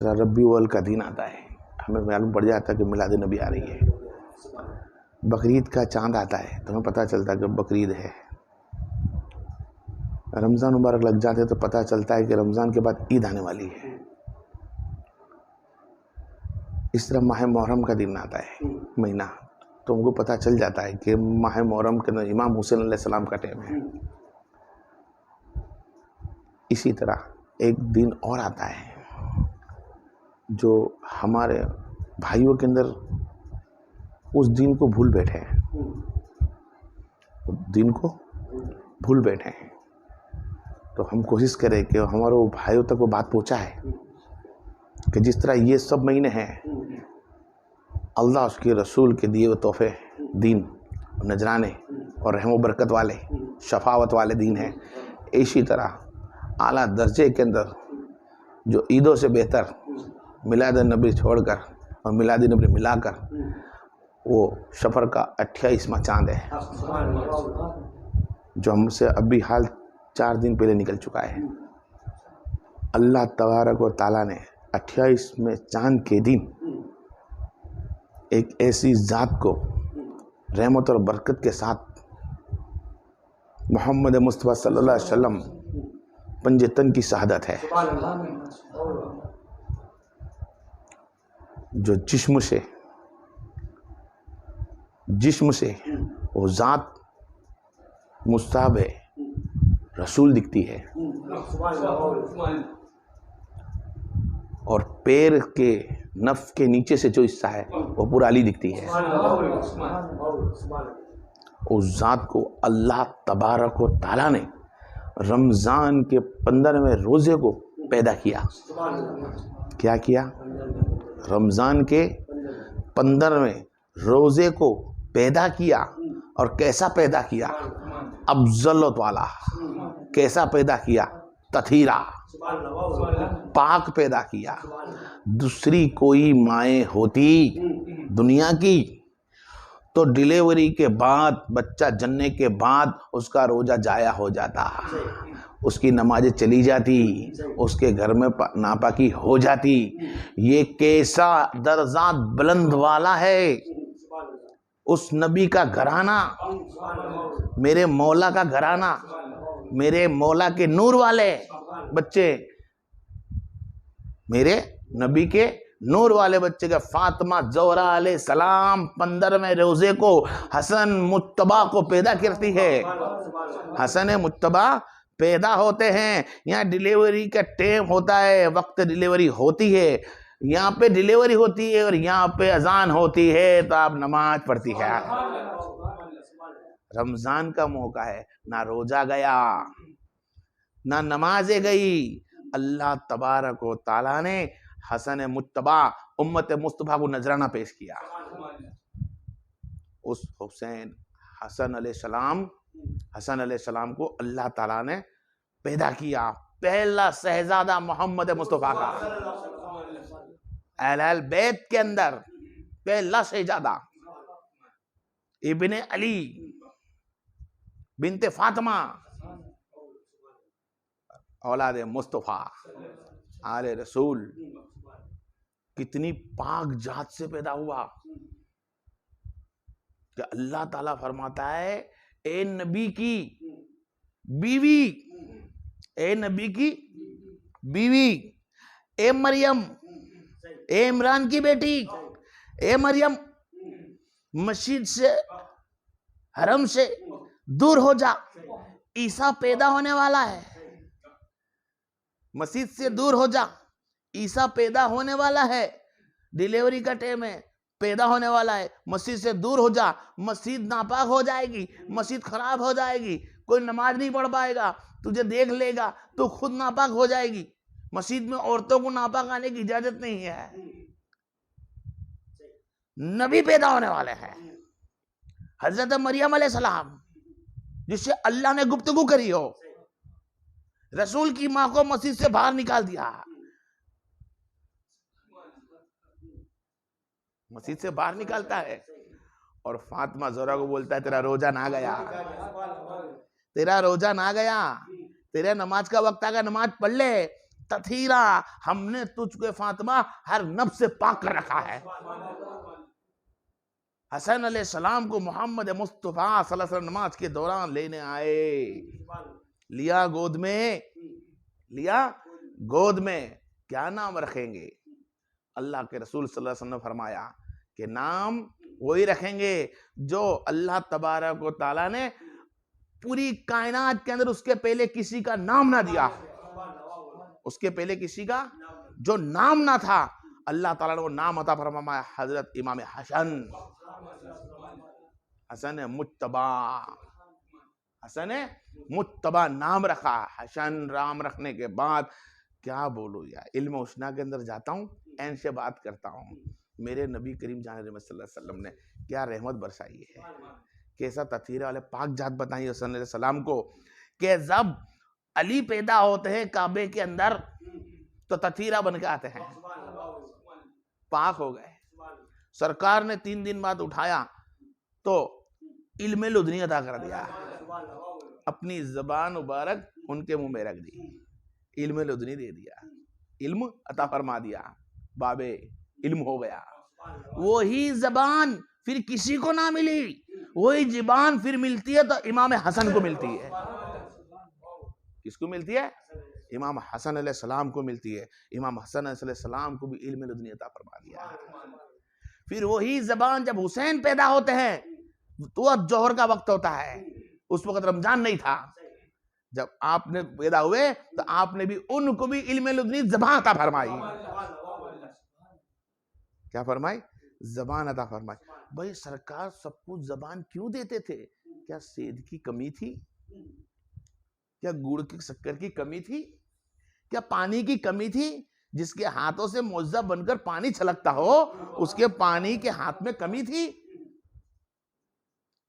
रब्बी अव्वल का दिन आता है, हमें मालूम पड़ जाता है कि मिलाद नबी आ रही है। बकरीद का चांद आता है तो हमें पता चलता है कि बकरीद है। रमज़ान मुबारक लग जाते तो पता चलता है कि रमज़ान के बाद ईद आने वाली है। इस तरह माह मुहर्रम का दिन आता है, महीना, तो हमको पता चल जाता है कि माह मुहर्रम के अंदर इमाम हुसैन अलैहिस्सलाम का टाइम है। इसी तरह एक दिन और आता है जो हमारे भाइयों के अंदर उस दिन को भूल बैठे हैं, दिन को भूल बैठे हैं। तो हम कोशिश करें कि हमारे भाइयों तक वो बात पहुंचाए कि जिस तरह ये सब महीने हैं अल्लाह उसके रसूल के दिए हुए तोहफे, दीन, नजराने और रहम बरकत वाले, शफावत वाले दिन हैं। इसी तरह आला दर्जे के अंदर जो ईदों से बेहतर मिलाद नबी छोड़कर और मिलाद नबी मिलाकर वो सफ़र का 28वां चांद है जो हमसे अभी हाल 4 दिन पहले निकल चुका है। अल्लाह तबारक व तआला ने 28वें चांद के दिन एक ऐसी ज़ात को रहमत और बरकत के साथ मोहम्मद मुस्तफ़ा सल्लल्लाहु अलैहि वसल्लम पंजतन की शहादत है, जो जिस्म से वो ज़ात मुस्ताब है, रसूल दिखती है, और पैर के नफ के नीचे से जो हिस्सा है वो पूरा अली दिखती है। उस ज़ात को अल्लाह तबारक व तआला ने रमज़ान के 15वें रोज़े को पैदा किया। क्या किया? रमज़ान के 15वें रोज़े को पैदा किया। और कैसा पैदा किया? अफजलत वाला। कैसा पैदा किया? तथीरा, पाक पैदा किया। दूसरी कोई माएँ होती दुनिया की तो डिलीवरी के बाद, बच्चा जन्ने के बाद उसका रोज़ा जाया हो जाता, उसकी नमाजें चली जाती, उसके घर में नापाकी हो जाती। ये कैसा दर्जात बुलंद वाला है, उस नबी का घराना, मेरे मौला का घराना, मेरे मौला के नूर वाले बच्चे, मेरे नबी के नूर वाले बच्चे का फातिमा ज़ोहरा अलैहिस्सलाम 15वें रोज़े को हसन मुत्तबा को पैदा करती है। हसन मुत्तबा पैदा होते हैं। यहाँ डिलीवरी का टाइम होता है, वक्त डिलीवरी होती है, यहाँ पे डिलीवरी होती है और यहाँ पे अजान होती है, तो आप नमाज पढ़ती है। रमजान का मौका है, ना रोजा गया ना नमाजें गई। अल्लाह तबारक व तआला ने हसन मुत्तबा उम्मत मुस्तफा को नजराना पेश किया। उस हुसैन हसन अलैहिस्सलाम को अल्लाह ताला ने पैदा किया। पहला शहजादा मोहम्मद मुस्तफा का, अहल बैत के अंदर पहला शहजादा इब्ने अली बिनते फातिमा औलाद मुस्तफा आले रसूल, कितनी पाक जात से पैदा हुआ कि अल्लाह ताला फरमाता है, ए नबी की बीवी, ए नबी की बीवी, ए मरियम, ए इमरान की बेटी, ए मरियम, मस्जिद से, हरम से दूर हो जा, ईसा पैदा होने वाला है। मस्जिद से दूर हो जा, ईसा पैदा होने वाला है। डिलीवरी का टाइम है, पैदा होने वाला है। मस्जिद से दूर हो जा, मस्जिद नापाक हो जाएगी, मस्जिद खराब हो जाएगी, कोई नमाज नहीं पढ़ पाएगा, तुझे देख लेगा तो खुद नापाक हो जाएगी। मस्जिद में औरतों को नापाक आने की इजाजत नहीं है। नबी पैदा होने वाले हैं, हजरत मरियम अलैहिस्सलाम, जिससे अल्लाह ने गुफ्तगू करी हो। रसूल की मां को मस्जिद से बाहर निकाल दिया, मस्जिद से बाहर निकालता है और फातिमा ज़ोहरा को बोलता है, तेरा रोजा ना गया, तेरा रोजा ना गया, तेरे नमाज का वक्त आ गया, नमाज पढ़ ले। तथीरा, हमने तुझको फातिमा हर नफ्स से पाक कर रखा है। हसन अलैहिस्सलाम को मोहम्मद मुस्तफा सल्लल्लाहु अलैहि वसल्लम नमाज के दौरान लेने आए, लिया गोद में, लिया गोद में, क्या नाम रखेंगे? अल्लाह के रसूल सल्लल्लाहु अलैहि वसल्लम ने फरमाया कि नाम वही रखेंगे जो अल्लाह तबारक व तआला ने पूरी कायनात के अंदर उसके पहले किसी का नाम ना दिया, उसके पहले किसी का जो नाम ना था, अल्लाह ताला ने वो नाम अता फरमाया, हजरत इमाम हसन, हसन मुज्तबा, हसन मुज्तबा नाम रखा। हसन राम रखने के बाद क्या बोलूं यार, इल्म उस्ना के अंदर जाता हूँ, ऐन से बात करता हूँ। मेरे नबी करीम जान रहमत सल्लल्लाहु अलैहि वसल्लम ने क्या रहमत बरसाई है, कैसा तथीरा वाले पाक जात बताई हसन अलैहि सलाम को कि जब अली पैदा होते हैं काबे के अंदर तो तथीरा बन के आते हैं, पाक हो गए। सरकार ने 3 दिन बाद उठाया तो इल्म लुदनी अदा कर दिया, अपनी जबान मुबारक उनके मुंह में रख दी, इल्म लुदनी दे दिया, इल्म अता फरमा दिया, बाबे इल्म हो गया। वही जबान फिर किसी को ना मिली, वही जबान फिर मिलती है तो इमाम हसन को मिलती है। किसको मिलती है? इमाम हसन अलैहिस्सलाम को मिलती है। इमाम हसन अलैहिस्सलाम को भी इल्म लुदनी अता फरमा दिया। फिर वही जबान जब हुसैन पैदा होते हैं तो अब जोहर का वक्त होता है, उस वक्त रमजान नहीं था, जब आपने पैदा हुए तो आपने भी उनको भी इल्म लुदनी ज़बान अता फरमाई। क्या फरमाई? ज़बान अता फरमाई। भाई सरकार सबको ज़बान क्यों देते थे? क्या सेध की कमी थी? क्या गुड़ की शक्कर की कमी थी? क्या पानी की कमी थी? जिसके हाथों से मुअज्जब बनकर पानी छलकता हो उसके पानी के हाथ में कमी थी?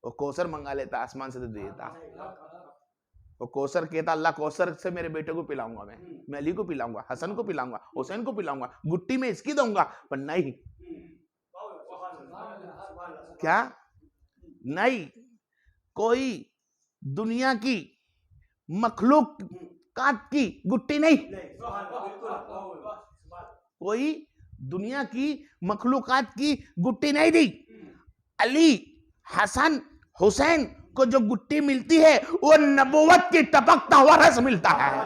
वो कौसर मंगा लेता, आसमान से दे देता। वो कौसर कहता अल्लाह कौसर से मेरे बेटे को पिलाऊंगा, मैं अली को पिलाऊंगा, हसन को पिलाऊंगा, हुसैन को पिलाऊंगा, गुट्टी में इसकी दूंगा, पर नहीं, क्या नहीं, कोई दुनिया की मखलूकात की गुट्टी नहीं, कोई दुनिया की मखलूकात की गुट्टी नहीं दी। अली, हसन, हुसैन को जो गुट्टी मिलती है वो नबूवत की टपकता हुआ रस मिलता है।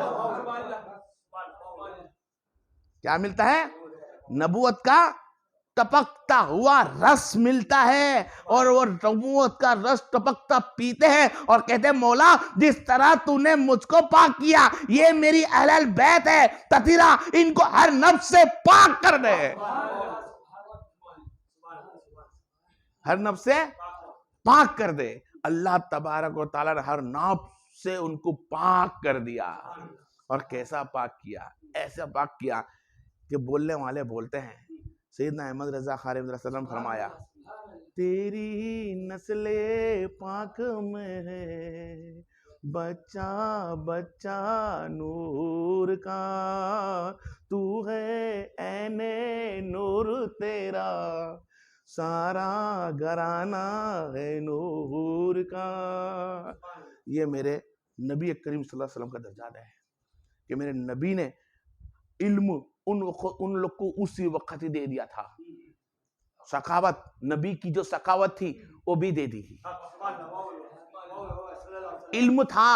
क्या मिलता है? नबूवत का टपकता हुआ रस मिलता है, और वो नबूवत का रस टपकता पीते हैं और कहते हैं मौला जिस तरह तूने मुझको पाक किया, ये मेरी अहल बैत है, ततीरा इनको हर नफ्स से पाक कर दे, हर नफ्स से पाक कर दे। अल्लाह तबारक व तआला ने हर नफ्स से उनको पाक कर दिया। और कैसा पाक किया? ऐसा पाक किया कि बोलने वाले बोलते हैं, सैयदना अहमद रजा खान सल्लम फरमाया, तेरी नस्ले पाक में है बच्चा बच्चा नूर का, तू है ऐने नूर तेरा सारा घराना है नूर का। ये मेरे नबी करीम सल्लल्लाहु अलैहि वसल्लम का दर्जा है कि मेरे नबी ने इल्म उन लोग को उसी वक्त ही दे दिया था। सखावत, नबी की जो सखावत थी वो भी दे दी। इल्म था,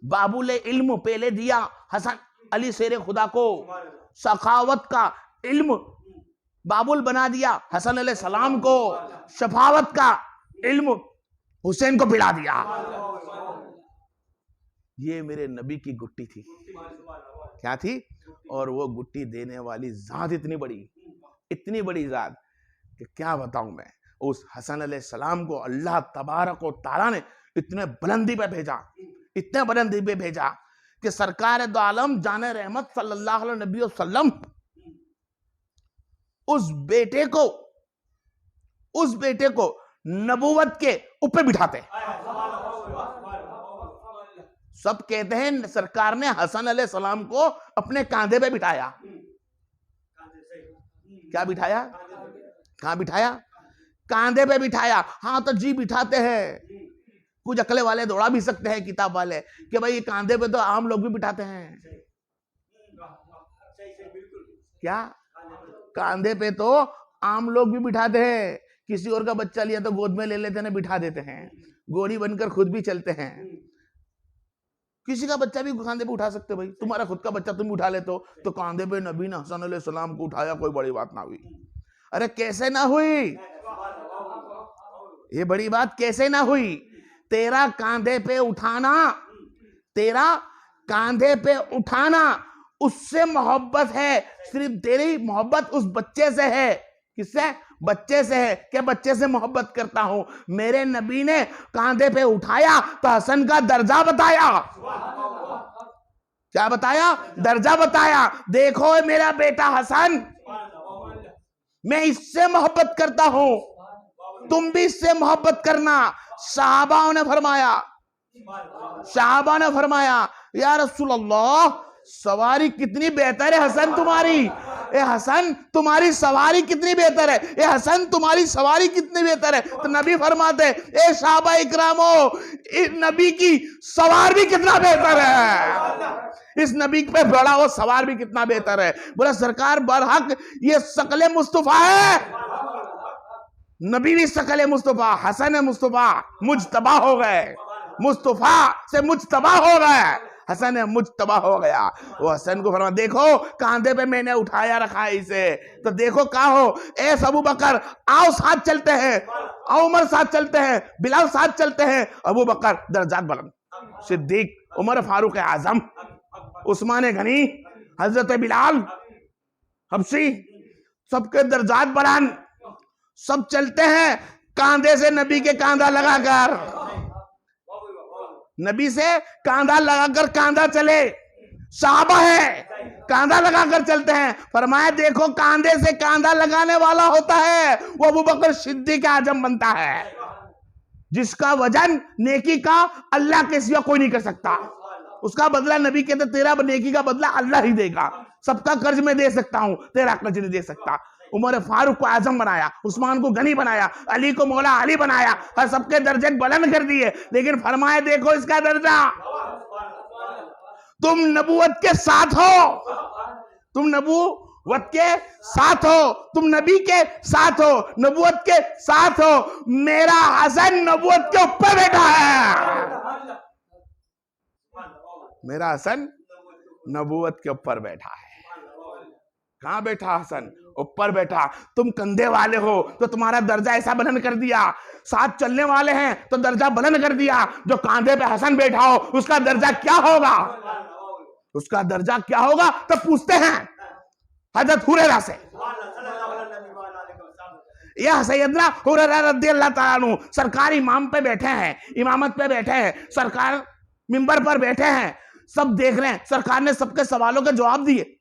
बाबुल इल्म पहले दिया हसन अली शेर खुदा को, सखावत का इल्म बाबुल बना दिया हसन अलैहि सलाम को, शफावत का इल्म हुसैन को पिला दिया। ये मेरे नबी की गुट्टी थी। क्या थी? और वो गुट्टी देने वाली जात इतनी बड़ी जात कि क्या बताऊं मैं। उस हसन अलैहि सलाम को अल्लाह तबारक व तआला ने इतने बुलंदी पे भेजा, इतने बुलंदी पे भेजा कि सरकार दो आलम जाने रहमत सल्लल्लाहु अलैहि वसल्लम उस बेटे को नबूवत के ऊपर बिठाते। सब कहते हैं सरकार ने हसन अलैहि सलाम को अपने कांधे पे बिठाया। क्या बिठाया? कहां बिठाया? कांधे पे बिठाया। हाँ तो जी बिठाते हैं, कुछ अकले वाले दौड़ा भी सकते हैं किताब वाले कि भाई कांधे पे तो आम लोग भी बिठाते हैं। क्या? कांधे पे तो आम लोग भी बिठाते हैं, किसी और का बच्चा लिया तो गोद में ले लेते हैं, बिठा देते हैं, गोरी बनकर खुद भी चलते हैं। किसी का बच्चा भी कांधे पे उठा सकते हो भाई, तुम्हारा खुद का बच्चा तुम उठा लेते हो, तो कांधे पे नबी ने हसन अलैहिस्सलाम को उठाया, कोई बड़ी बात ना हुई। अरे कैसे ना हुई, ये बड़ी बात कैसे ना हुई? तेरा कांधे पे उठाना, तेरा कांधे पे उठाना, उससे मोहब्बत है। सिर्फ तेरी मोहब्बत उस बच्चे से है। किससे? बच्चे से है। क्या बच्चे से मोहब्बत करता हूं? मेरे नबी ने कांधे पे उठाया तो हसन का दर्जा बताया। क्या बताया? दर्जा बताया। देखो मेरा बेटा हसन, मैं इससे मोहब्बत करता हूं, तुम भी इससे मोहब्बत करना। सहाबाओं ने फरमाया, सहाबा ने फरमाया, या रसूल अल्लाह, सवारी कितनी बेहतर है हसन तुम्हारी, ए हसन तुम्हारी सवारी कितनी बेहतर है, ए हसन तुम्हारी सवारी कितनी बेहतर है। तो नबी फरमाते, ए सहाबा इकरामो, इस नबी की सवार भी कितना बेहतर है, इस नबी पे बड़ा हो सवार भी कितना बेहतर है। बोला सरकार बरहक ये शकले मुस्तफा है, नबी भी शकले मुस्तफा, हसन मुस्तफा मुजतबा हो गए, मुस्तफा से मुजतबा हो गए, हसन मुजतबा हो गया। वो हसन को फरमा, देखो कांधे पे मैंने उठाया रखा है इसे, तो देखो क्या हो, ए अबू बकर आओ साथ चलते हैं, आओ उमर साथ चलते हैं, बिलाल साथ चलते हैं। अबू बकर दर्जात बुलंद, सिद्दीक, उमर फारूक आजम, उस्मान गनी, हजरत बिलाल हबशी, सबके दर्जात बुलंद, सब चलते हैं कांधे से नबी के कांधा लगाकर, नबी से कांधा लगाकर कांधा चले, साहबा है कांधा लगाकर चलते हैं। फरमाया देखो कांधे से कांधा लगाने वाला होता है वो अबू बकर सिद्दीक आजम बनता है, जिसका वजन नेकी का अल्लाह के सिवा कोई नहीं कर सकता। उसका बदला नबी कहते तेरा नेकी का बदला अल्लाह ही देगा, सबका कर्ज मैं दे सकता हूं, तेरा कर्ज नहीं दे सकता। उमर फारूक को आजम बनाया, उस्मान को गनी बनाया, अली को मौला अली बनाया, और सबके दर्जे बुलंद कर दिए। लेकिन फरमाया देखो इसका दर्जा, तुम नबूवत के साथ हो, तुम नबूवत के साथ हो, तुम नबी के साथ हो, नबूवत के साथ हो। मेरा हसन नबूवत के ऊपर बैठा है, मेरा हसन नबूवत के ऊपर बैठा है। कहां बैठा हसन? ऊपर बैठा। तुम कंधे वाले हो तो तुम्हारा दर्जा ऐसा बुलंद कर दिया, साथ चलने वाले हैं तो दर्जा बुलंद कर दिया। जो कांधे पे हसन बैठा हो उसका दर्जा क्या होगा, उसका दर्जा क्या होगा? तो पूछते हैं हजरत हुरैरा से, यह सैयदना हुरैरा रज़ियल्लाहु ताला अन्हु सरकार इमाम पे बैठे हैं, इमामत पे बैठे हैं, सरकार मिंबर पर बैठे हैं, सब देख रहे हैं। सरकार ने सबके सवालों के जवाब दिए,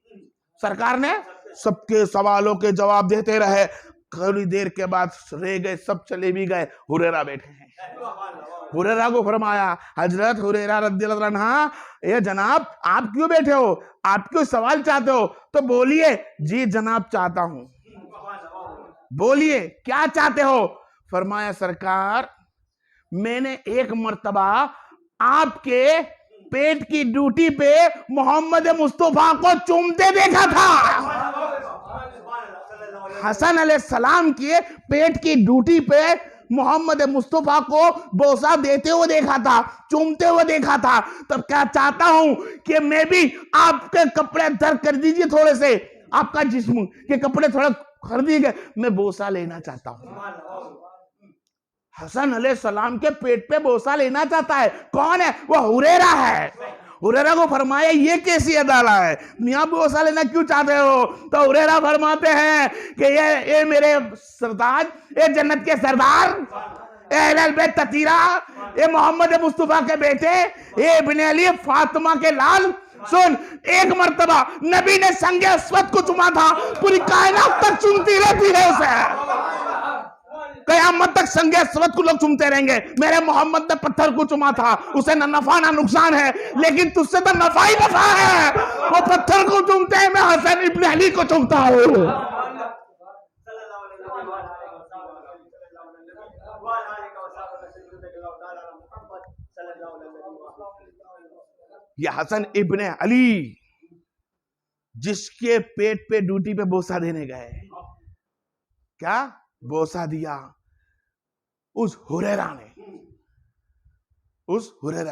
सरकार ने सबके सवालों के जवाब देते रहे। थोड़ी देर के बाद रह गए, सब चले भी गए, हुरैरा बैठे हैं। हुरैरा को फरमाया, हजरत हुरैरा रज़ियल्लाहु अन्हु, ये जनाब आप क्यों बैठे हो, आप क्यों सवाल चाहते हो? तो बोलिए। जी जनाब चाहता हूं। बोलिए क्या चाहते हो? फरमाया सरकार मैंने एक मर्तबा आपके पेट की ड्यूटी पे मोहम्मद मुस्तफा को चूमते देखा था। हसन अलैहिस्सलाम के पेट की ड्यूटी पे मोहम्मद मुस्तफा को बोसा देते हुए देखा था, चूमते हुए देखा था। तब क्या चाहता हूं कि मैं भी आपके कपड़े दर कर दीजिए, थोड़े से आपका जिस्म के कपड़े थोड़ा खरीदी गए, मैं बोसा लेना चाहता हूं। हसन अलैहिस्सलाम के पेट पे बोसा लेना चाहता है। कौन है वो? हुरैरा है। हुरैरा को फरमाया ये कैसी अदाला है, मियां बोसा लेना क्यों चाहते हो? तो हुरैरा फरमाते हैं कि ये मेरे सरताज, ये जन्नत के सरदार, ये अहले बैत ततीरा, ये मोहम्मद मुस्तफा के बेटे, ये इब्ने अली फातिमा के लाल। सुन, एक मर्तबा नबी ने संगे अस्वद को चुमा था, पूरी कायनात तक चुमती रहती है उसे, कयामत तक संगे अस्वद को लोग चुमते रहेंगे। मेरे मोहम्मद ने पत्थर को चुमा था, उसे ना नफा ना नुकसान है, लेकिन तुझसे तो नफा ही नफा है। वो पत्थर को चुमते हैं, मैं हसन इब्ने अली को चुमता हूं। ये हसन इब्ने अली जिसके पेट पे ड्यूटी पे बोसा देने गए, क्या बोसा दिया? उस हुरैरा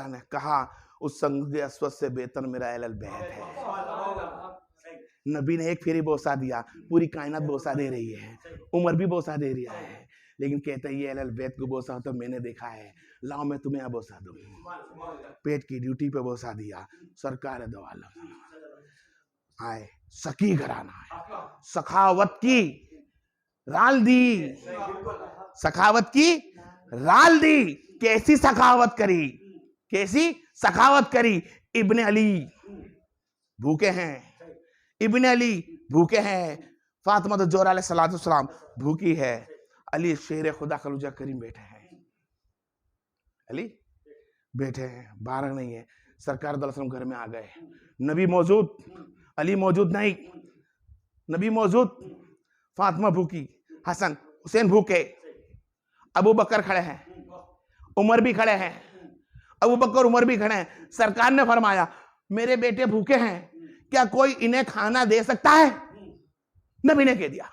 ने कहा, उस संग अस्वद से बेहतर मेरा अहल बैत है। नबी ने एक फेरी बोसा दिया, पूरी कायनात बोसा दे रही है, उमर भी बोसा दे रहा है, लेकिन कहते हैं ये अहल बैत को बोसा तो मैंने देखा है, लाओ मैं तुम्हें बोसा दूं। पेट की ड्यूटी पे बोसा दिया। सरकार दो आलम आए, सकी घराना है, सखावत की राल दी, सखावत की राल दी। कैसी सखावत करी, कैसी सखावत करी? इब्ने अली भूखे हैं, इब्ने अली भूखे हैं, फातिमा तो जोहरा अलैहिस्सलाम भूखी है, अली शेर खुदा खलूजा करीम बैठे हैं, अली बैठे हैं, बारह नहीं है। सरकार दो अलैहि वसल्लम घर में आ गए, नबी मौजूद, अली मौजूद नहीं, नबी मौजूद, फातिमा भूखी, हसन हुसैन भूखे, अबू बकर खड़े हैं, उमर भी खड़े हैं, अबू बकर उमर भी खड़े हैं। सरकार ने फरमाया मेरे बेटे भूखे हैं, क्या कोई इन्हें खाना दे सकता है? नबी ने कह दिया।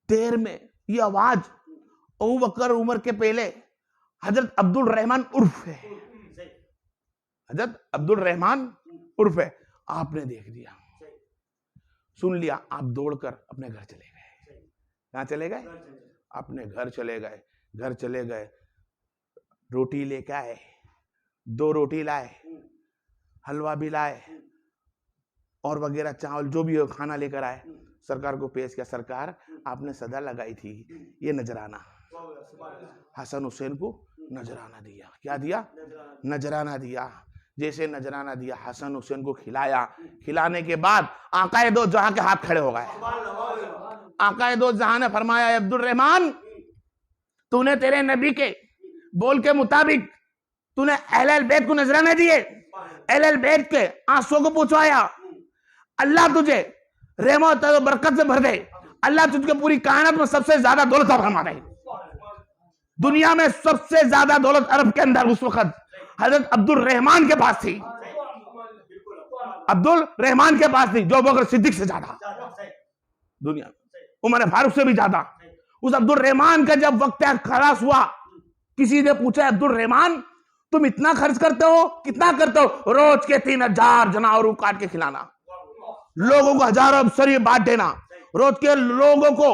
देर में ये आवाज अबू बकर उमर के पहले हजरत अब्दुल रहमान उर्फ है, हजरत अब्दुल रहमान उर्फ है, आपने देख दिया, सुन लिया, आप दौड़कर अपने घर चले गए। कहां चले गए? अपने घर चले गए। घर चले गए, रोटी लेके आए, 2 रोटी लाए, हलवा भी लाए और वगैरह चावल जो भी हो खाना लेकर आए, सरकार को पेश किया। सरकार आपने सदा लगाई थी ये नजराना, हसन हुसैन को नजराना दिया। क्या दिया? नजराना दिया। जैसे नजराना दिया, हसन हुसैन को खिलाया। खिलाने के बाद आकाए दो जहां के हाथ खड़े हो गए। आकाए दो जहां ने फरमाया अब्दुल रहमान, तूने तेरे नबी के बोल के मुताबिक तूने अहले बैत को नजराने दिए, अहले बैत के आंसुओं को पूछवाया, अल्लाह तुझे रहमत और बरकत से भर दे, अल्लाह तुझको पूरी कायनात में सबसे ज्यादा दौलत फरमा दे। दुनिया में सबसे ज्यादा दौलत अरब के अंदर उस वक्त हजरत अब्दुल रहमान के पास थी, अब्दुल रहमान के पास थी, जो बकर सिद्दीक से ज्यादा दुनिया में, उमर फारूक से भी ज्यादा। उस अब्दुल रहमान का जब वक्त खलास हुआ, किसी ने पूछा अब्दुल रहमान तुम इतना खर्च करते हो, कितना करते हो? रोज के 3000 जनावरों काट के खिलाना, लोगों को हजारों अफसरी बांट देना, रोज के लोगों को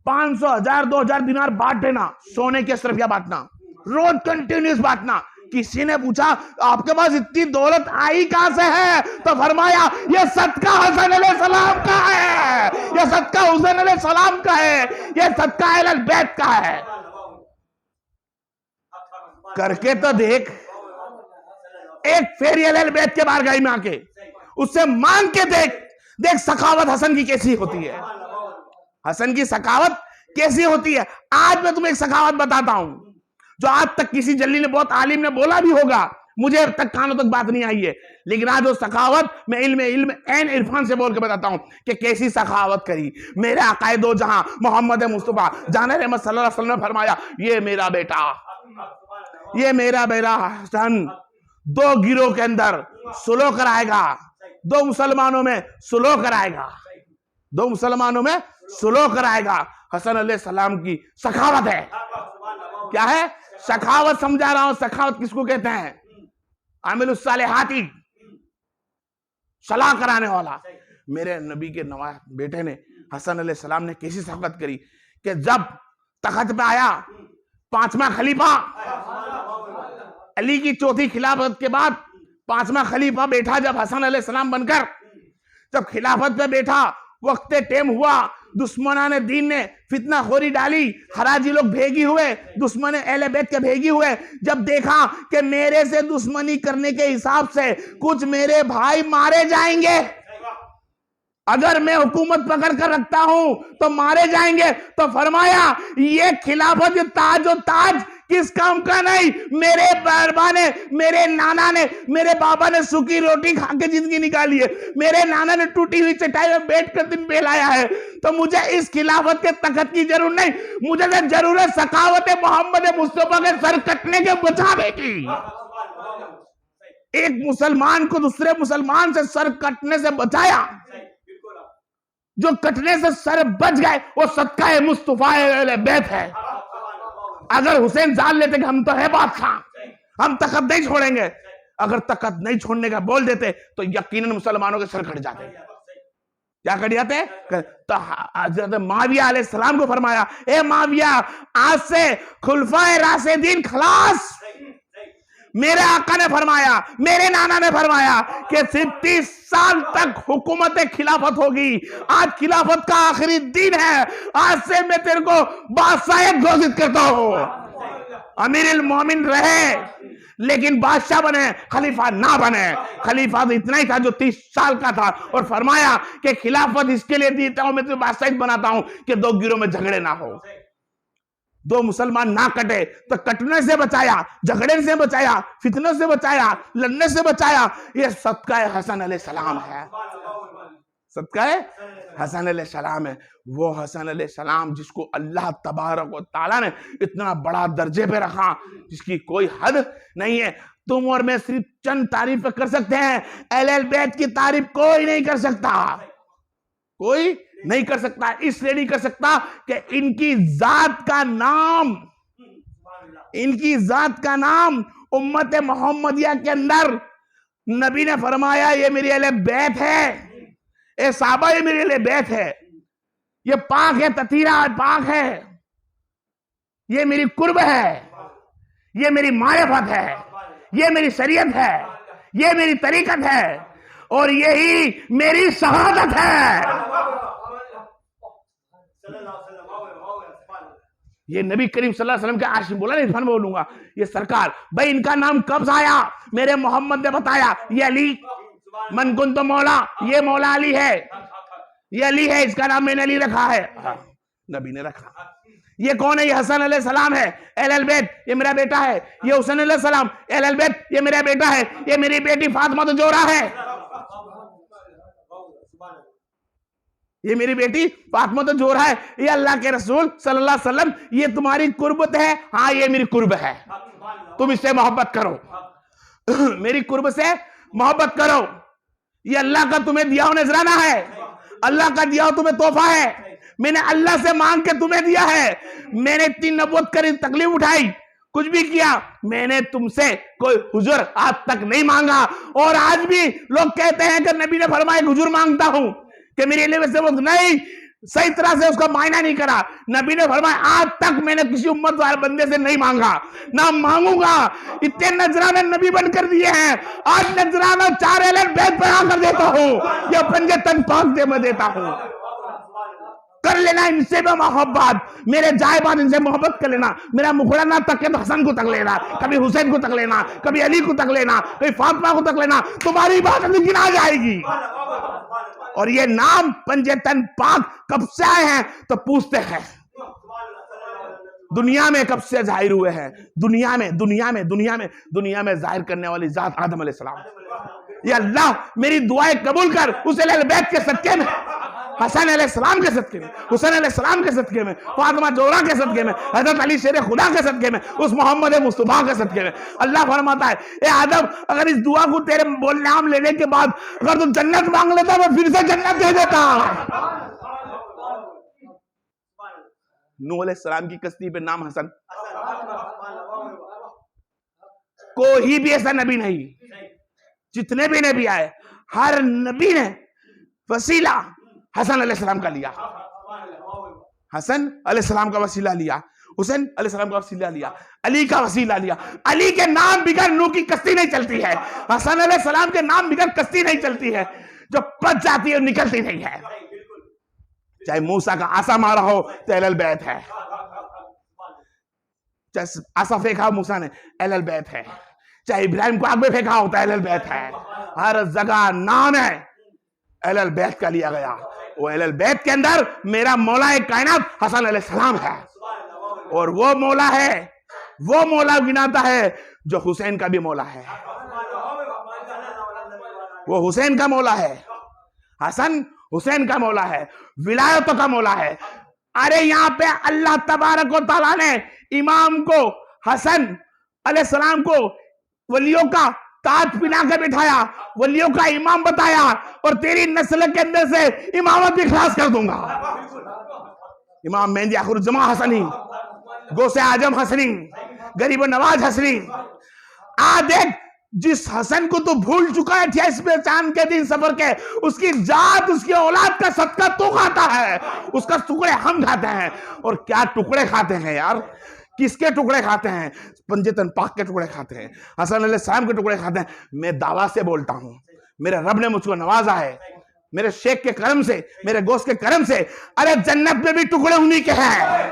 500 1000 2000 दिनार बांट देना, सोने के सरफिया बांटना, रोज कंटिन्यूस बांटना। किसी ने पूछा आपके पास इतनी दौलत आई कहां से है? तो फरमाया ये सदका हसन अलैहिस्सलाम का है, ये सदका हुसैन अलैहिस्सलाम का है, ये सदका अहले बैत का है। करके तो देख, एक फेरी अहले बैत के बारगाह में आके उससे मांग के देख, देख सखावत हसन की कैसी होती है, हसन की सखावत कैसी होती है। आज मैं तुम्हें एक सखावत बताता हूं जो आज तक किसी जल्ली ने, बहुत आलिम ने बोला भी होगा, मुझे अब तक कानों तक बात नहीं आई है, लेकिन आज वो सखावत मैं इल्म ऐन इरफान से बोल के बताता हूं कि कैसी सखावत करी मेरे आकाए दो जहां मोहम्मद मुस्तफा जान रहमत सल्लल्लाहु अलैहि वसल्लम ने फरमाया ये मेरा बेटा, ये मेरा बेटा हसन 2 गिरोह के अंदर सुलह कराएगा, 2 मुसलमानों में सुलह कराएगा, 2 मुसलमानों में सुलह कराएगा। हसन अलैहिस्सलाम की सखावत है। क्या है? सखावत समझा रहा हूं। सखावत किसको कहते हैं? आमिलुस सालिहाती, सलाह कराने वाला। मेरे नबी के नवाज बेटे ने, हसन अलैहिस्सलाम ने कैसी सखावत करी कि जब तख्त पे आया 5वां खलीफा, अली की 4थी खिलाफत के बाद 5वां खलीफा बैठा जब हसन अलैहिस्सलाम बनकर, जब खिलाफत पे बैठा, वक्त टेम हुआ, दुश्मनाने दीन ने फितना खोरी डाली, खराजी लोग भेगी हुए, दुश्मन अहले बैत के भेगी हुए। जब देखा कि मेरे से दुश्मनी करने के हिसाब से कुछ मेरे भाई मारे जाएंगे, अगर मैं हुकूमत पकड़ कर रखता हूं तो मारे जाएंगे, तो फरमाया ये खिलाफत ताज किस काम का नहीं, मेरे बाबा ने, मेरे नाना ने, मेरे बाबा ने सूखी रोटी खा के जिंदगी निकाली है, मेरे नाना ने टूटी हुई चटाई में बैठ कर दिन पहलाया है, तो मुझे इस खिलाफत के तख्त की जरूरत नहीं, मुझे तो जरूरत सखावत मोहम्मद मुस्तफा के सर कटने के बचावे की। एक मुसलमान को दूसरे मुसलमान से सर कटने से बचाया, जो कटने से सर बच गए वो सदका मुस्तफा अहले बैत है। अगर हुसैन जान लेते कि हम तो है बादशाह, हम तकत नहीं छोड़ेंगे, अगर तकत नहीं छोड़ने का बोल देते तो यकीनन मुसलमानों के सर कट जाते। क्या कट जाते? तो हजरत माविया अलैहिस्सलाम को फरमाया, ए माविया, आज से खुलफाए राशिदीन खलास। मेरे आका ने फरमाया, मेरे नाना ने फरमाया कि 30 साल तक हुकूमत खिलाफत होगी। आज खिलाफत का आखिरी दिन है, आज से मैं तेरे को बादशाह घोषित करता हूं। अमीरुल मोमिन रहे लेकिन बादशाह बने, खलीफा ना बने। खलीफा तो इतना ही था जो 30 साल का था, और फरमाया कि खिलाफत इसके लिए देता हूं, मैं तुझे बादशाह बनाता हूं कि दो गिरोह में झगड़े ना हो, दो मुसलमान ना कटे। तो कटने से बचाया, झगड़े से बचाया, फितने से बचाया, लड़ने से बचाया। ये सदका हसन अलैहिस्सलाम है, सदका हसन अलैहिस्सलाम है। वो हसन अलैहिस्सलाम जिसको अल्लाह तबारक व तआला ने इतना बड़ा दर्जे पे रखा जिसकी कोई हद नहीं है। तुम और मैं सिर्फ चंद तारीफ कर सकते हैं, अहले बैत की तारीफ कोई नहीं कर सकता, कोई नहीं कर सकता। इसलिए नहीं कर सकता कि इनकी जात का नाम, इनकी जात का नाम उम्मत मोहम्मदिया के अंदर नबी ने फरमाया ये मेरी अहले बैत है, ए साहबा ये मेरे लिए बैत है, ये पाक है, ततीरा पाक है, ये मेरी कुर्ब है, ये मेरी मारिफत है, ये मेरी शरीयत है, ये मेरी तरीकत है, और यही मेरी शहादत है। ये नबी करीम सल्लल्लाहु अलैहि वसल्लम के आशिक बोला नहीं, फन बोलूंगा ये सरकार। भाई इनका नाम कब से आया? मेरे मोहम्मद ने बताया, ये अली मन कुन तो मौला, ये मौला अली है, ये अली है, इसका नाम मैंने अली रखा है। नबी ने रखा। ये कौन है? ये हसन अलैहिस्सलाम है, अहले बैत, ये मेरा बेटा है। ये हुसैन अलैहिस्सलाम, अहले बैत, ये मेरा बेटा है। ये मेरी बेटी फातिमा तो जोरा है, ये मेरी बेटी फातिमा तो जोरा है। ये अल्लाह के रसूल सल्लल्लाहु अलैहि वसल्लम, ये तुम्हारी कुर्बत है। हाँ ये मेरी कुर्ब है, तुम इससे मोहब्बत करो, मेरी कुर्ब से मोहब्बत करो। ये अल्लाह का तुम्हें दिया हुआ नजराना है, अल्लाह का दिया हुआ तुम्हें तोहफा है। मैंने अल्लाह से मांग के तुम्हें दिया है। मैंने इतनी नबूवत करी, तकलीफ उठाई, कुछ भी किया, मैंने तुमसे कोई हुजूर आज तक नहीं मांगा। और आज भी लोग कहते हैं कि नबी ने फरमाया हुजूर मांगता हूं कि मेरे लिए वैसे वो नहीं, सही तरह से उसका मायना नहीं करा। नबी ने फरमाया आज तक मैंने किसी उम्मत वाले बंदे से नहीं मांगा, ना मांगूंगा। इतने नजराने नबी बनकर दिए हैं, आज नजराना 4 अहले बैत पे आकर देता हूं, या पंजे तन पाक दे मैं देता हूं। कर लेना इनसे भी मोहब्बत, मेरे जायबान इनसे मोहब्बत कर लेना। मेरा मुखड़ा ना तके तो हसन को तक लेना, कभी हुसैन को तक लेना, कभी अली को तक लेना, कभी फातिमा को तक लेना, तुम्हारी बात गिना जाएगी। और ये नाम पंजेतन पाक कब से आए हैं? तो पूछते हैं दुनिया में कब से जाहिर हुए हैं? दुनिया में जाहिर करने वाली जात आदम अलैहिस्सलाम। ये अल्लाह मेरी दुआएं कबूल कर, उस अहले बैत के सदके में, हसन अलैहिस्सलाम के सदके में, हुसैन अलैहिस्सलाम के सदके में, फातिमा जोहरा के सदके में, हजरत अली शेर खुदा के सदके में, उस मोहम्मद मुस्तफा के सदके में। अल्लाह फरमाता है ए आदम, अगर इस दुआ को तेरे बोल नाम लेने के बाद अगर तू जन्नत मांग लेता मैं फिर से जन्नत दे देता। नूह अलैहिस्सलाम की कश्ती पे नाम हसन। कोई भी ऐसा नबी नहीं, जितने भी नबी आए हर नबी ने वसीला हसन अलैहिस्सलाम का लिया, हसन अलैहिस्सलाम का वसीला लिया, हुसैन अलैहिस्सलाम का वसीला लिया, अली का वसीला लिया। अली के नाम बिगड़ नूह की कश्ती नहीं चलती है, हसन अलैहिस्सलाम के नाम बिगड़ कश्ती नहीं चलती है, जो पच जाती है निकलती नहीं है। चाहे मूसा का आसा मारा हो तो अहले बैत है, चाहे आसा फेंका मूसा ने अहले बैत है, चाहे इब्राहिम को आग में फेंका हो तो अहले बैत है। हर जगह नाम है अहले बैत का लिया गया। वो अहले बैत के अंदर मेरा मौला कायनात हसन अलैहिस्सलाम है, और वो मौला है, वो मौला गिनाता है जो हुसैन का भी मौला है, वो हुसैन का मौला है। हसन हुसैन का मौला है, विलायतों का मौला है। अरे यहाँ पे अल्लाह तबारक व तआला ने इमाम को, हसन अलैहिस्सलाम को वलियों का ताज पिला के बिठाया, वलियों का इमाम बताया, और तेरी नस्ल के अंदर से इमामत भी खलास कर दूंगा। इमाम मेहंदी आखिरुज्जमा हसनी, गौसे आजम हसनी, गरीब नवाज हसनी। आ देख, जिस हसन को तू भूल चुका है 28वें चांद के दिन सफर के, उसकी जात, उसकी औलाद का सदका तू खाता है, उसका टुकड़े हम खाते हैं। और क्या टुकड़े खाते हैं यार, किसके टुकड़े खाते हैं? पंजतन पाक के टुकड़े खाते हैं, हसन अलैहिस्सलाम के टुकड़े खाते हैं। मैं दावा से बोलता हूं, मेरे रब ने मुझको नवाजा है, मेरे शेख के करम से, मेरे गोश्त के करम से। अरे जन्नत में भी टुकड़े उन्हीं के हैं।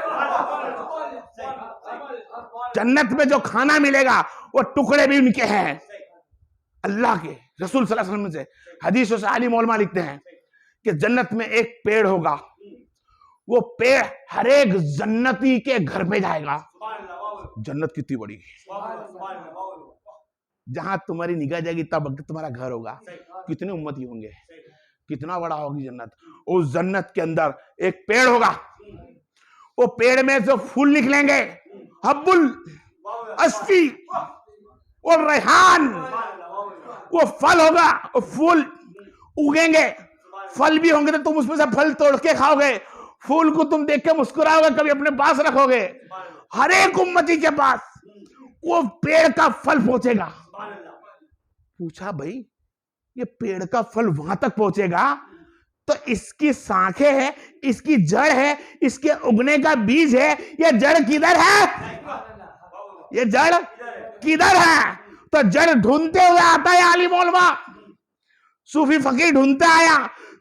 जन्नत में जो खाना मिलेगा वो टुकड़े भी उनके हैं, अल्लाह के रसूल सल्लल्लाहु अलैहि वसल्लम से हदीसों से आलिम उलमा लिखते हैं कि जन्नत में एक पेड़ होगा, वो पेड़ हर एक जन्नती के घर पे जाएगा। जन्नत कितनी बड़ी है, जहां तुम्हारी निगाह जाएगी तब तुम्हारा घर होगा। कितने उम्मती होंगे, कितना बड़ा होगी जन्नत। उस जन्नत के अंदर एक पेड़ होगा, वो पेड़ में से फूल निकलेंगे, हब्बुल अस्फी और रेहान। वो फल होगा, वो फूल उगेंगे, फल भी होंगे तो तुम उसमें से फल तोड़ के खाओगे, फूल को तुम देख के मुस्कुराओगे, कभी अपने पास रखोगे। हर एक उम्मती के पास वो पेड़ का फल पहुंचेगा। पूछा भाई, ये पेड़ का फल वहां तक पहुंचेगा तो इसकी शाखें है, इसकी जड़ है, इसके उगने का बीज है, ये जड़ किधर है? ये जड़ किधर है? तो जड़ ढूंढते हुए आता है आलिम उलमा, सूफी फकीर ढूंढते आया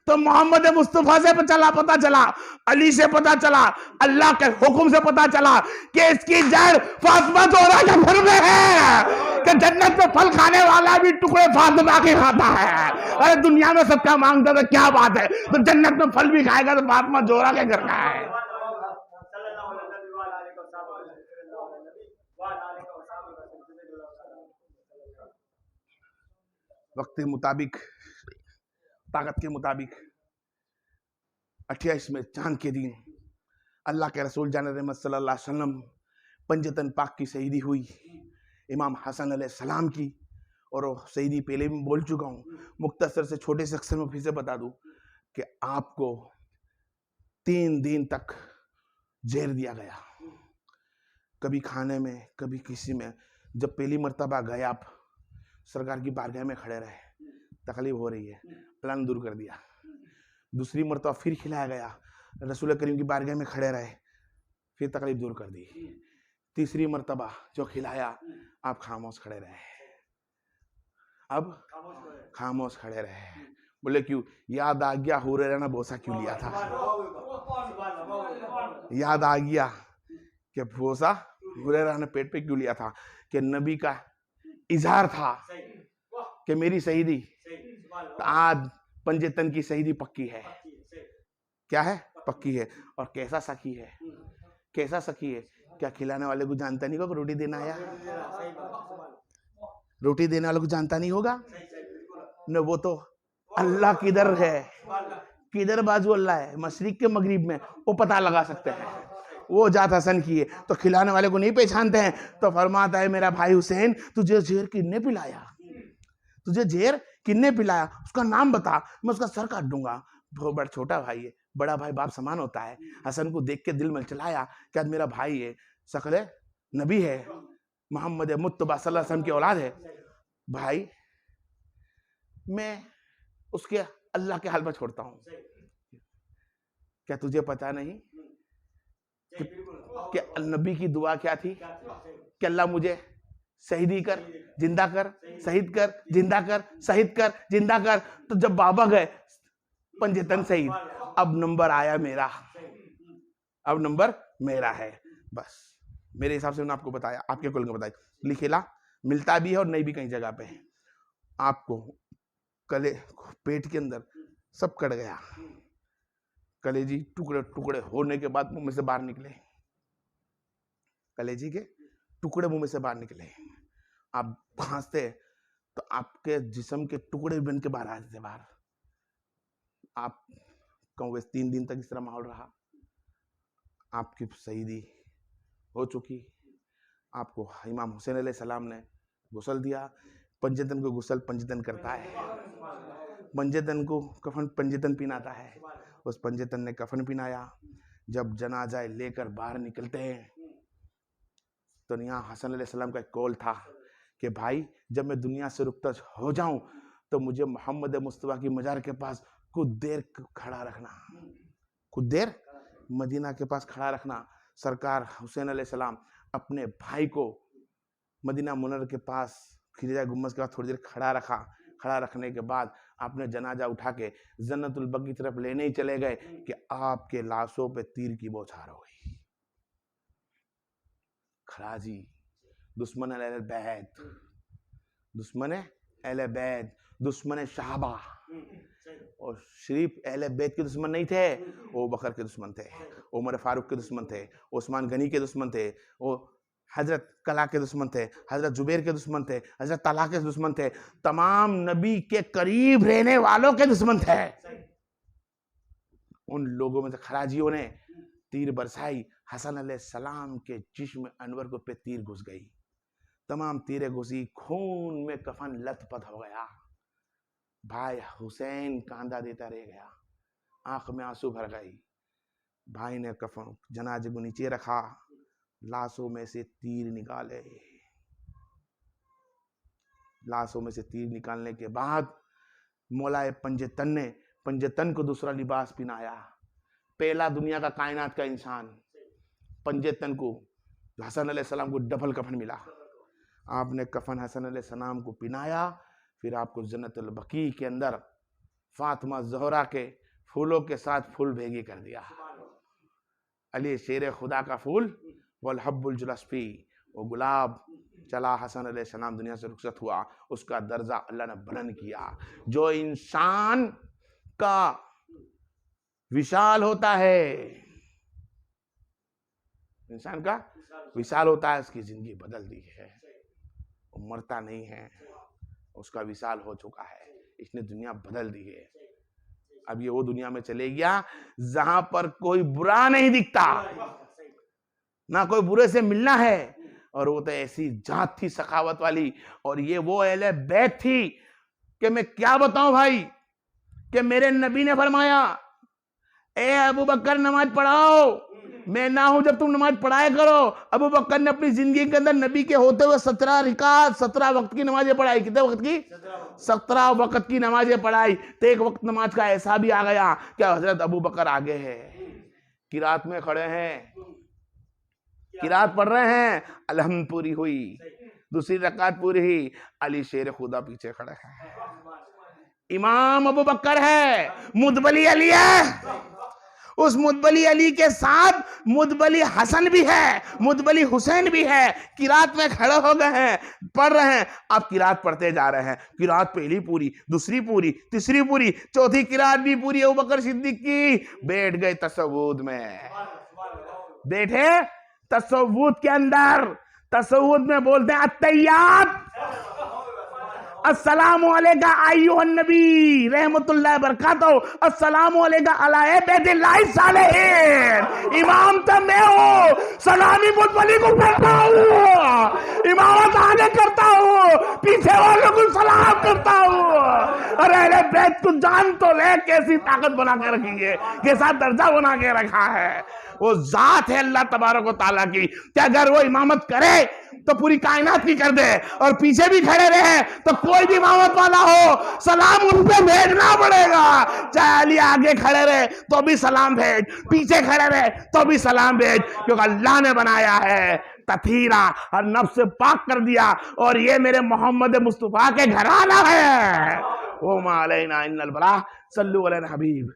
तो मोहम्मद मुस्तफा से पता चला, अली से पता चला, अल्लाह के हुक्म से पता चला कि इसकी जड़ फातिमा ज़ोहरा के घर में है, कि जन्नत में फल खाने वाला भी टुकड़े फातिमा के खाता है। अरे दुनिया में सबका मांगता था, क्या बात है, तो जन्नत में फल भी खाएगा तो फातिमा ज़ोहरा के घर का है। वक्त के मुताबिक, ताकत के मुताबिक 28वें चांद के दिन अल्लाह के रसूल जान रहमत सल्लल्लाहु अलैहि वसल्लम पंजतन पाक की शहीदी हुई, इमाम हसन अलैहिस्सलाम की। और शहीदी पहले भी बोल चुका हूँ, मुख्तसर से छोटे से अक्सर में फिर से बता दूं कि आपको 3 दिन तक जहर दिया गया, कभी खाने में, कभी किसी में। जब पहली मर्तबा गए आप सरकार की बारगाह में खड़े रहे, तकलीफ हो रही है, अल्लाह ने दूर कर दिया। दूसरी मर्तबा फिर खिलाया गया, रसूल करीम की बारगाह में खड़े रहे, फिर तकलीफ दूर कर दी। तीसरी मर्तबा जो खिलाया, आप खामोश खड़े रहे, अब खामोश खड़े रहे। बोले क्यों? याद आ गया हुरैरा ने बोसा क्यों लिया था, याद आ गया कि बोसा हुरैरा ने पेट पे क्यों लिया था, कि नबी का इजहार था कि मेरी शहीदी, तो आज पंजतन की शहीदी पक्की है। क्या है? पक्की है। और कैसा सखी है, कैसा सखी है? क्या खिलाने वाले को जानता नहीं होगा रोटी देना आया? रोटी देने वाले को जानता नहीं होगा न? वो तो अल्लाह किधर है, किधर बाजू अल्लाह है, मशरिक के मगरिब में, वो पता लगा सकते हैं। वो जात हसन की है, तो खिलाने वाले को नहीं पहचानते हैं। तो फरमाता है, मेरा भाई हुसैन, तुझे जहर किसने पिलाया, तुझे जहर किसने पिलाया, उसका नाम बता, मैं उसका सर काट दूंगा। वो बड़ा छोटा भाई है, बड़ा भाई बाप समान होता है। हसन को देख के दिल में चलाया, क्या मेरा भाई है, शक्ल नबी है, मोहम्मद मुत्तबा सल्लल्लाहु अलैहि वसल्लम की औलाद है, भाई मैं उसके अल्लाह के हाल पर छोड़ता हूँ। क्या तुझे पता नहीं कि नबी की दुआ क्या थी, कि अल्लाह मुझे शहीदी कर, जिंदा कर, शहीद कर, जिंदा कर, शहीद कर, जिंदा कर। तो जब बाबा गए पंजतन शहीद, अब नंबर आया मेरा, अब नंबर मेरा है। बस मेरे हिसाब से मैंने आपको बताया, आपके कुल को बताया, लिखेला मिलता भी है और नहीं भी कहीं जगह पे है। आपको कले पेट के अंदर सब कट गया, कलेजी टुकड़े टुकड़े होने के बाद मुंह में से बाहर निकले, कलेजी के टुकड़े मुंह में से बाहर निकले। आप खांसते तो आपके जिस्म के टुकड़े बन के बाहर आ जाते बाहर। आप कहूँ 3 दिन तक इस तरह माहौल रहा। आपकी शहीदी हो चुकी, आपको इमाम हुसैन अलैहिस्सलाम ने गुस्ल दिया, पंजेतन को गुसल पंजेतन करता है, पंजेतन को कफन पंजेतन पिनाता है। उस पंजेतन ने कफन पिनाया। जब जनाजा लेकर बाहर निकलते हैं तो यहाँ हसन अलैहिस्सलाम का एक कौल था कि भाई जब मैं दुनिया से रुखता हो जाऊं तो मुझे मोहम्मद मुस्तफा की मजार के पास कुछ देर खड़ा रखना, कुछ देर मदीना के पास खड़ा रखना। सरकार हुसैन अलैहिस्सलाम अपने भाई को मदीना मुनव्वर के पास खिजा गुम्बद के पास थोड़ी देर खड़ा रखा। खड़ा रखने के बाद आपने जनाजा उठा के जन्नतुल बकी की तरफ लेने ही चले गए कि आपके लाशों पे तीर की बौछार हो गई। खराजी दुश्मन अहले बैत, दुश्मन अहले बैत, दुश्मन सहाबा, और शरीफ अहले बैत के दुश्मन नहीं थे, वो बकर के दुश्मन थे, उमर फारूक के दुश्मन थे, उस्मान गनी के दुश्मन थे, वो हजरत कला के दुश्मन थे, हजरत जुबैर के दुश्मन थे, हजरत तला के दुश्मन थे, तमाम नबी के करीब रहने वालों के दुश्मन थे। उन लोगों में से खराजियों ने तीर बरसाई। हसन अलैहिस्सलाम के जिस्म अनवर को पे तीर घुस गई, तमाम तीरें घुसी, खून में कफन लथपथ हो गया। भाई हुसैन कांधा देता रह गया, आंख में आंसू भर गई। भाई ने कफन जनाजे को नीचे रखा, लाशों में से तीर निकाले। लाशों में से तीर निकालने के बाद मौलाए पंजेतन ने पंजेतन को दूसरा लिबास पहनाया। पहला दुनिया का कायनात का इंसान पंजेतन को, हसन अलैहिस्सलाम को डबल कफन मिला। आपने कफन हसन अलैहिस्सलाम को पहनाया, फिर आपको जन्नतुल बकी के अंदर फातिमा ज़हरा के फूलों के साथ फूल भेगी कर दिया। अली शेर खुदा का फूल वल हब्बुल जुलस्फी, वो गुलाब चला हसन अलैहिस्सलाम दुनिया से रुखसत हुआ, उसका दर्जा अल्लाह ने बुलंद किया। जो इंसान का विशाल होता है, इंसान का विशाल होता है, उसकी जिंदगी बदल दी है, वो मरता नहीं है, उसका विशाल हो चुका है, इसने दुनिया बदल दी है। अब ये वो दुनिया में चले गया जहां पर कोई बुरा नहीं दिखता, ना कोई बुरे से मिलना है, और वो तो ऐसी जात थी सखावत वाली, और ये वो अहले बैत थी कि मैं क्या बताऊं भाई, कि मेरे नबी ने फरमाया ए अबू बकर नमाज पढ़ाओ, मैं ना हूं जब तुम नमाज पढ़ाया करो। अबू बकर ने अपनी जिंदगी के अंदर नबी के होते हुए 17 रिकात 17 वक्त की नमाजें पढ़ाई। कितने वक्त की? 17 वक्त की नमाजें पढ़ाई। तो एक वक्त नमाज का ऐसा भी आ गया क्या हजरत अबू बकर आगे है, किरात में खड़े हैं, किरात पढ़ रहे हैं, अलहम्द पूरी हुई, दूसरी रकात पूरी हुई, अली शेर खुदा पीछे खड़े हैं, इमाम अबू बकर है, मुदबली अली है, उस मुदबली अली के साथ मुदबली हसन भी है, मुदबली हुसैन भी है, किरात में खड़े हो गए हैं, पढ़ रहे हैं। अब किरात पढ़ते जा रहे हैं, किरात पहली पूरी, दूसरी पूरी, तीसरी पूरी, चौथी किरात भी पूरी अबू बकर सिद्दीक की। बैठ गए तसव्वुद में, बैठे तसव्वुद के अंदर, तसव्वुद में बोलते हैं अत्तहियात अस्सलामु अलैका अय्युहन नबी रहमतुल्लाहि बरकातहू, अस्सलामु अलैका अला इबादिल्लाहि सालिहीन। इमाम तो मैं हूँ, सलामी मुदबली को करता हूँ, इमामत आगे करता हूँ, पीछे वालों को सलाम करता हूँ। अरे अहले बैत को जान तो ले, कैसी ताकत बना के रखी है, कैसा दर्जा बना के रखा है। वो जात है अल्लाह तबारक व तआला की, कि अगर वो इमामत करे तो पूरी कायनात की कर दे, और पीछे भी खड़े रहे तो कोई भी इमामत वाला हो सलाम उन पे भेजना पड़ेगा। चाहे अली आगे खड़े रहे तो भी सलाम भेज, पीछे खड़े रहे तो भी सलाम भेज, क्योंकि अल्लाह ने बनाया है तथीरा, हर नफ्स से पाक कर दिया, और ये मेरे मोहम्मद मुस्तफा के घराना है। ओ मा अलैना इन्नल बलाग, सल्लु अला हबीब।